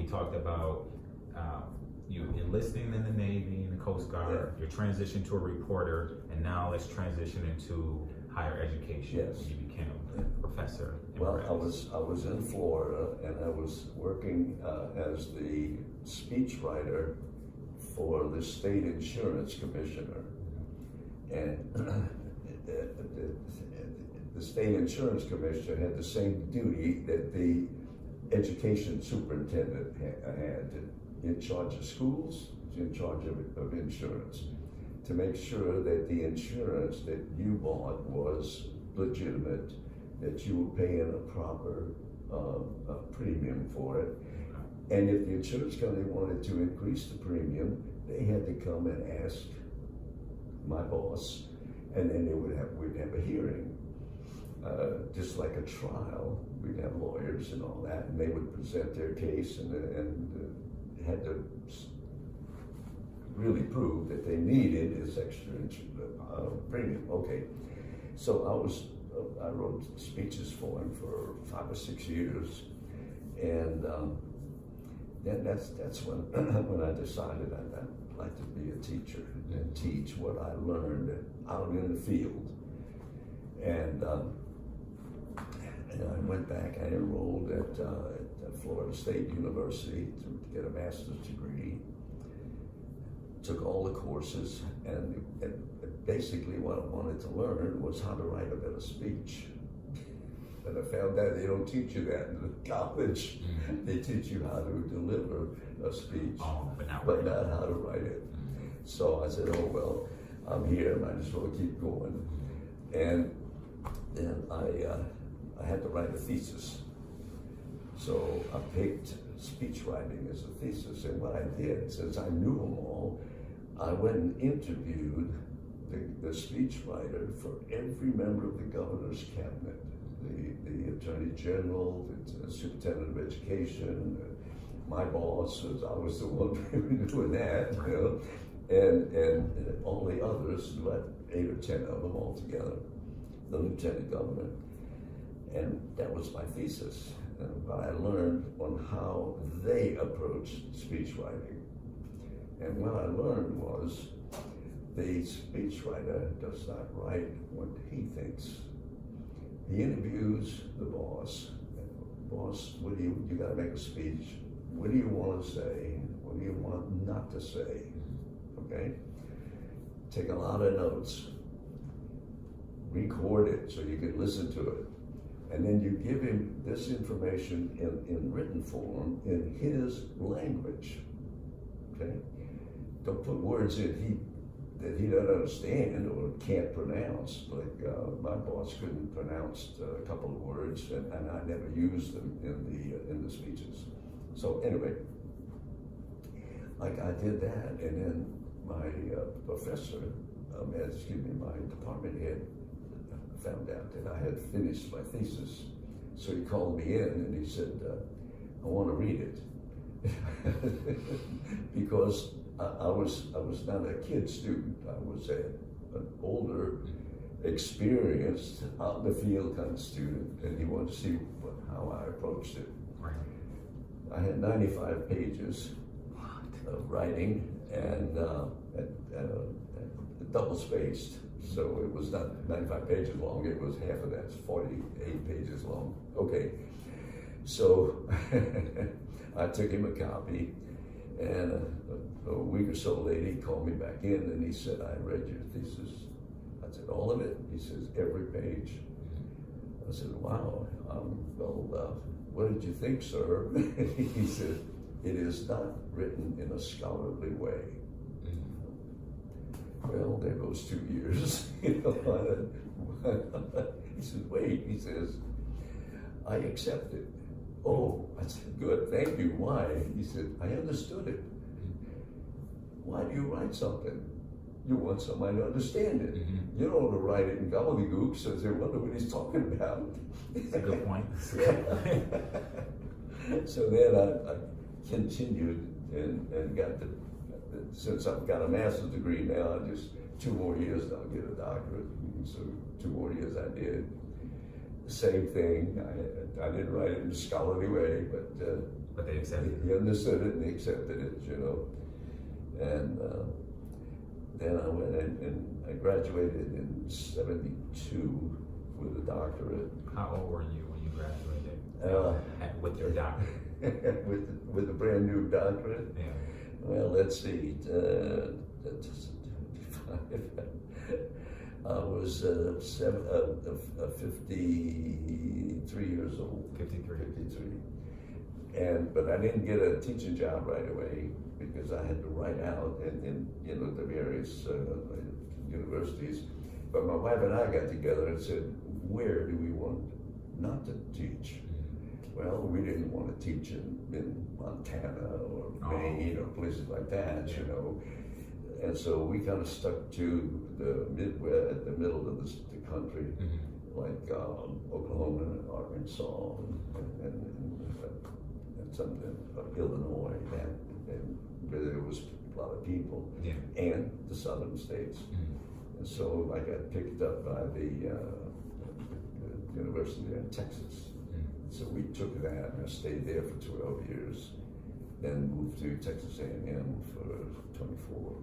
we talked about you enlisting in the Navy and the Coast Guard, your transition to a reporter, and now let's transition into higher education. Yes. You became a professor. Well, I was in Florida, and I was working as the speechwriter for the state insurance commissioner, and the state insurance commissioner had the same duty that the education superintendent had, in charge of schools, in charge of insurance, to make sure that the insurance that you bought was legitimate, that you were paying a proper premium for it. And if the insurance company wanted to increase the premium, they had to come and ask my boss, and then we'd have a hearing. Just like a trial, we'd have lawyers and all that, and they would present their case and had to really prove that they needed this extra premium. Okay, so I wrote speeches for him for 5 or 6 years, and then that's when I decided I'd like to be a teacher and teach what I learned out in the field. And I went back, I enrolled at Florida State University to get a master's degree, took all the courses, and basically what I wanted to learn was how to write a better speech. And I found out they don't teach you that in college. Mm-hmm. They teach you how to deliver a speech, but not how to write it. Mm-hmm. So I said, oh, well, I'm here, might as well keep going. And then I had to write a thesis. So I picked speech writing as a thesis. And what I did, since I knew them all, I went and interviewed the speech writer for every member of the governor's cabinet, the attorney general, the superintendent of education, my boss, as I was the one doing that, you know, and all the others, about 8 or 10 of them all together, the lieutenant governor. And that was my thesis, what I learned on how they approached speech writing. And what I learned was the speechwriter does not write what he thinks. He interviews the boss. Boss, you gotta make a speech. What do you want to say? What do you want not to say? Okay? Take a lot of notes. Record it so you can listen to it. And then you give him this information in written form in his language. Okay? Don't put words in that he doesn't understand or can't pronounce. Like my boss couldn't pronounce a couple of words, and I never used them in the speeches. So anyway, like I did that, and then my professor, my department head, found out that I had finished my thesis. So he called me in and he said, I want to read it. Because I was not a kid student. I was an older, experienced, out in the field kind of student, and he wanted to see how I approached it. Right. I had 95 pages of writing, and double spaced. So it was not 95 pages long, it was half of that's 48 pages long. Okay, so I took him a copy, and a week or so later he called me back in and he said, I read your thesis. I said, all of it? He says, every page. I said, wow, well, what did you think, sir? He said, it is not written in a scholarly way. Well, there goes 2 years. You know, he said, wait, he says, I accept it. Oh, I said, good, thank you. Why? He said, I understood it. Why do you write something? You want somebody to understand it. Mm-hmm. You don't want to write it in gobbledygook so they wonder what he's talking about. That's a good point. So then I continued and got since I've got a master's degree now, just 2 more years I'll get a doctorate. So 2 more years I did. The same thing, I didn't write it in a scholarly way, but But they accepted He understood it and he accepted it, you know. And then I went and I graduated in '72 with a doctorate. How old were you when you graduated with your doctorate? with a brand new doctorate? Yeah. Well, let's see. I was 53 years old. 53. 53. But I didn't get a teaching job right away because I had to write out in you know, the various universities. But my wife and I got together and said, where do we want not to teach? Well, we didn't want to teach in Montana or Maine or places like that, you know. And so we kind of stuck to the Midwest, the middle of the country, like Oklahoma and Arkansas and some of Illinois, and where there was a lot of people, and the southern states. And so I got picked up by the university in Texas. So we took that and I stayed there for 12 years, then moved to Texas A&M for 24.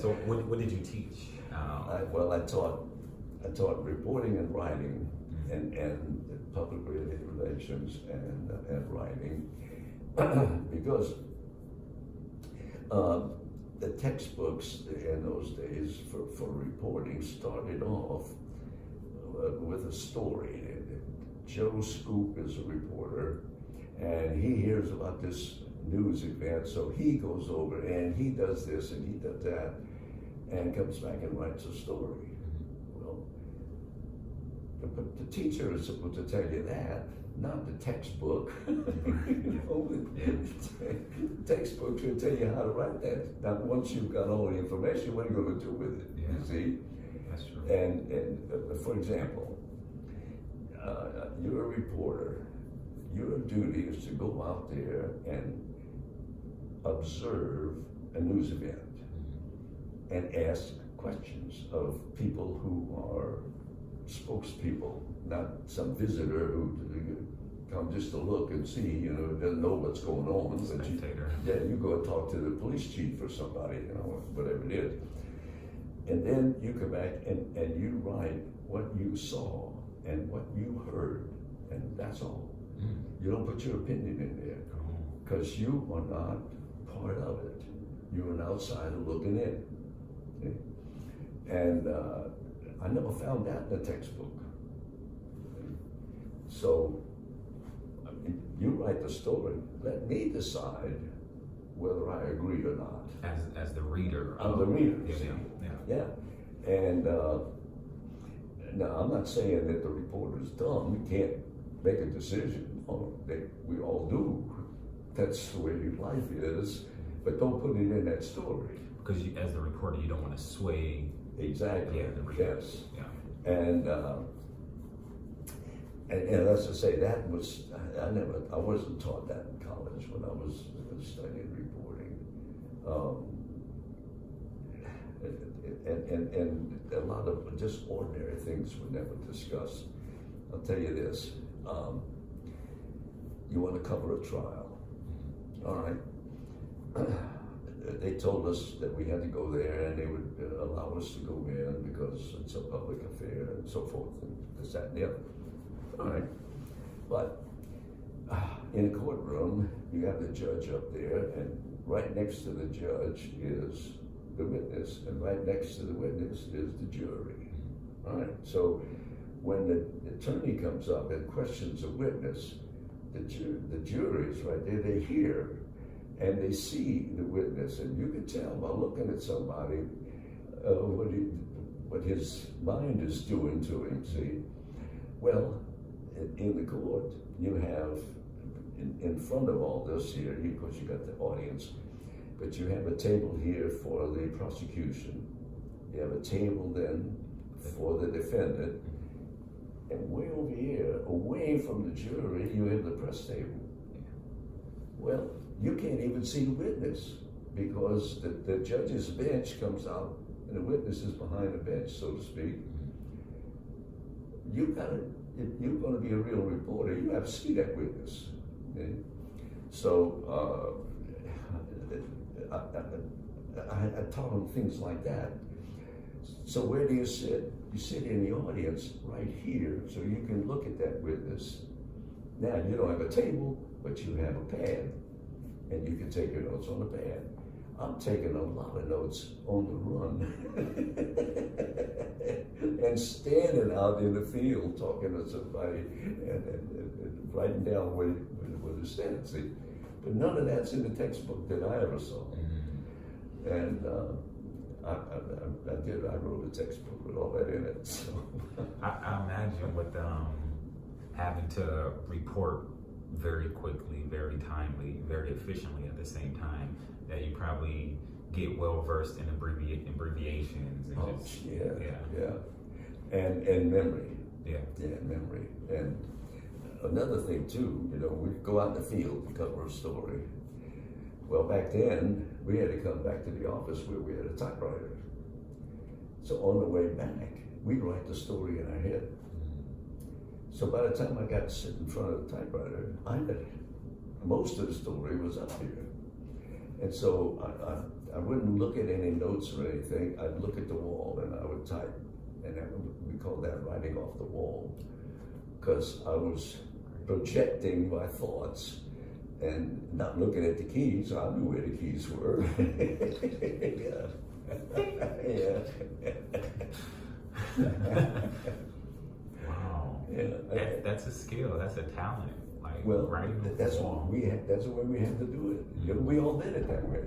So what did you teach? I taught reporting and writing and public relations and writing because the textbooks in those days for reporting started off with a story. Joe Scoop is a reporter, and he hears about this news event, so he goes over and he does this and he does that, and comes back and writes a story. Well, but the teacher is supposed to tell you that, not the textbook. You know, the textbook should tell you how to write that. Now, once you've got all the information, what are you going to do with it? You see? That's true. And for example, you're a reporter. Your duty is to go out there and observe a news event and ask questions of people who are spokespeople, not some visitor who come just to look and see, you know, doesn't know what's going on. But you go and talk to the police chief or somebody, you know, whatever it is. And then you come back and you write what you saw and what you heard, and that's all. You don't put your opinion in there because you are not part of it. You're an outsider looking in. Okay? And I never found that in the textbook. So I mean, you write the story. Let me decide whether I agree or not. As the reader. I'm the reader. Yeah. And now I'm not saying that the reporter's dumb. You can't make a decision. We all do. That's the way life is. But don't put it in that story. Because as the reporter, you don't want to sway. Exactly. Yeah, the reader. Yes. Yeah. And let's just say that was I wasn't taught that in college when I was studying reporting. And a lot of just ordinary things were never discussed. I'll tell you this. You want to cover a trial. All right. They told us that we had to go there and they would allow us to go in because it's a public affair and so forth and this, that, and the other. All right. But in a courtroom, you have the judge up there, and right next to the judge is the witness, and right next to the witness is the jury. All right. So when the attorney comes up and questions a witness, the jury is right there. They hear and they see the witness, and you can tell by looking at somebody what his mind is doing to him. See, well, in the court, you have in front of all this here, of course, you got the audience, but you have a table here for the prosecution. You have a table then for the defendant, and way over here, away from the jury, you have the press table. Well, you can't even see the witness because the judge's bench comes out and the witness is behind the bench, so to speak. You gotta if you're going to be a real reporter, you have to see that witness. Okay? So I taught them things like that. So where do you sit? You sit in the audience right here, so you can look at that witness. Now, you don't have a table, but you have a pad, and you can take your notes on the pad. I'm taking a lot of notes on the run and standing out in the field talking to somebody and writing down where they're standing. See? But none of that's in the textbook that I ever saw. And I wrote a textbook with all that in it. So I imagine with having to report very quickly, very timely, very efficiently at the same time, that you probably get well versed in abbreviations and just, and memory. Yeah, memory. And another thing too, we go out in the field to cover a story. Well, back then we had to come back to the office where we had a typewriter. So on the way back, we'd write the story in our head. So by the time I got to sit in front of the typewriter, most of the story was up here. And so I wouldn't look at any notes or anything. I'd look at the wall and I would type. And we call that writing off the wall, because I was projecting my thoughts and not looking at the keys. I knew where the keys were. Wow. Yeah. That's a skill. That's a talent. Like Well, writing that's what we had. That's the way we had to do it. We all did it that way.